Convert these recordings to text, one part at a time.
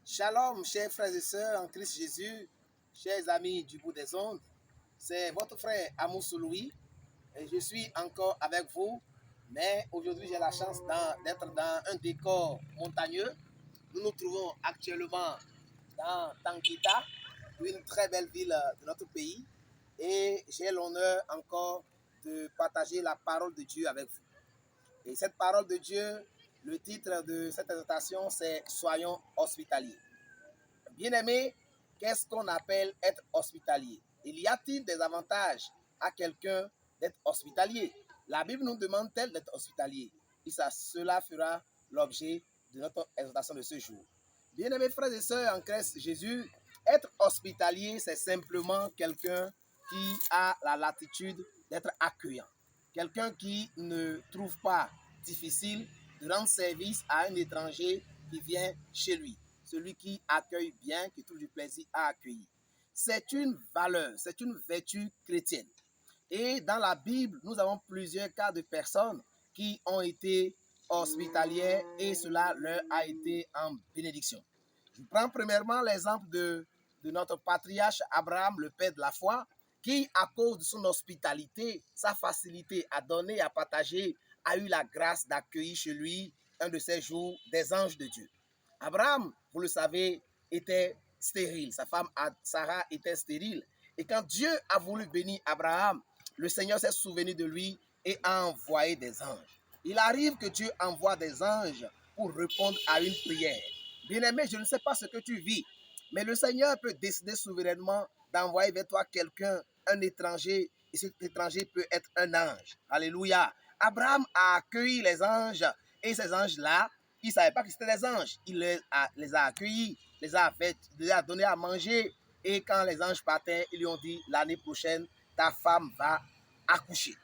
Shalom, chers frères et sœurs en Christ Jésus, chers amis du bout des ondes. C'est votre frère Amoussou Louis et je suis encore avec vous. Mais aujourd'hui, j'ai la chance d'être dans un décor montagneux. Nous nous trouvons actuellement dans Tankita, une très belle ville de notre pays. Et j'ai l'honneur encore de partager la parole de Dieu avec vous. Et cette parole de Dieu, le titre de cette exhortation, c'est « Soyons hospitaliers ». Bien-aimé, qu'est-ce qu'on appelle être hospitalier? Il y a-t-il des avantages à quelqu'un d'être hospitalier? La Bible nous demande-t-elle d'être hospitalier? Et cela fera l'objet de notre exhortation de ce jour. Bien-aimés frères et sœurs en Christ Jésus, être hospitalier, c'est simplement quelqu'un qui a la latitude d'être accueillant. Quelqu'un qui ne trouve pas difficile de rendre service à un étranger qui vient chez lui. Celui qui accueille bien, qui trouve du plaisir à accueillir. C'est une valeur, c'est une vertu chrétienne. Et dans la Bible, nous avons plusieurs cas de personnes qui ont été hospitalières et cela leur a été en bénédiction. Je prends premièrement l'exemple de notre patriarche Abraham, le père de la foi, qui, à cause de son hospitalité, sa facilité à donner et à partager, a eu la grâce d'accueillir chez lui un de ces jours des anges de Dieu. Abraham, vous le savez, était stérile. Sa femme Sarah était stérile. Et quand Dieu a voulu bénir Abraham, le Seigneur s'est souvenu de lui et a envoyé des anges. Il arrive que Dieu envoie des anges pour répondre à une prière. Bien-aimé, je ne sais pas ce que tu vis, mais le Seigneur peut décider souverainement d'envoyer vers toi quelqu'un, un étranger, et cet étranger peut être un ange. Alléluia. Abraham a accueilli les anges et ces anges-là, il ne savait pas que c'était des anges. Il les a accueillis, les a donné à manger. Et quand les anges partaient, ils lui ont dit, l'année prochaine, ta femme va accoucher.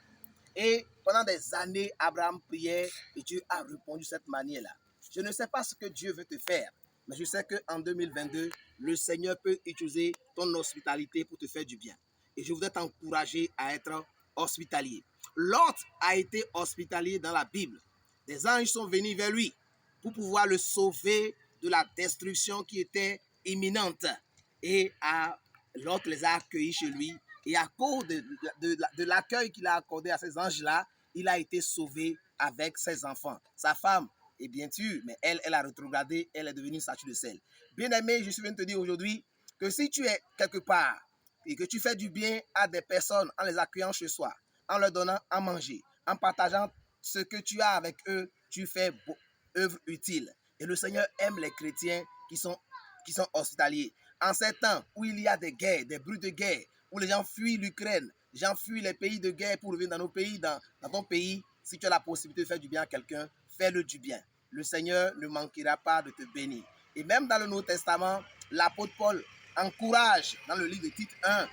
Et pendant des années, Abraham priait et Dieu a répondu de cette manière-là. Je ne sais pas ce que Dieu veut te faire, mais je sais qu'en 2022, le Seigneur peut utiliser ton hospitalité pour te faire du bien. Et je voudrais t'encourager à être hospitalier. Lot a été hospitalier dans la Bible. Des anges sont venus vers lui pour pouvoir le sauver de la destruction qui était imminente. Et Lot les a accueillis chez lui. Et à cause de l'accueil qu'il a accordé à ces anges-là, il a été sauvé avec ses enfants. Sa femme est bien sûr, mais elle a rétrogradé, elle est devenue une statue de sel. Bien-aimé, je suis venu te dire aujourd'hui que si tu es quelque part et que tu fais du bien à des personnes en les accueillant chez soi, en leur donnant à manger, en partageant ce que tu as avec eux, tu fais œuvre utile. Et le Seigneur aime les chrétiens qui sont hospitaliers. En ces temps où il y a des guerres, des bruits de guerre, où les gens fuient l'Ukraine, les gens fuient les pays de guerre pour revenir dans nos pays, dans ton pays, si tu as la possibilité de faire du bien à quelqu'un, fais-le du bien. Le Seigneur ne manquera pas de te bénir. Et même dans le Nouveau Testament, l'apôtre Paul encourage, dans le livre de Tite 1,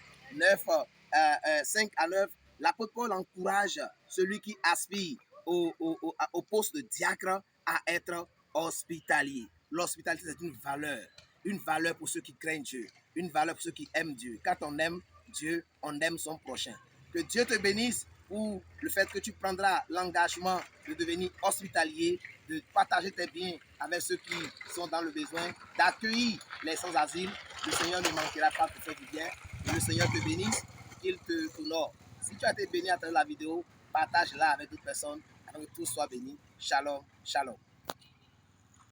5 à 9, l'apôtre Paul encourage celui qui aspire au poste de diacre à être hospitalier. L'hospitalité, c'est une valeur pour ceux qui craignent Dieu, une valeur pour ceux qui aiment Dieu. Quand on aime Dieu, on aime son prochain. Que Dieu te bénisse pour le fait que tu prendras l'engagement de devenir hospitalier, de partager tes biens avec ceux qui sont dans le besoin, d'accueillir les sans-asile. Le Seigneur ne manquera pas de te faire du bien. Que le Seigneur te bénisse, qu'il te honore. Si tu as été béni à travers la vidéo, partage-la avec d'autres personnes, afin que tous soient bénis. Shalom, shalom.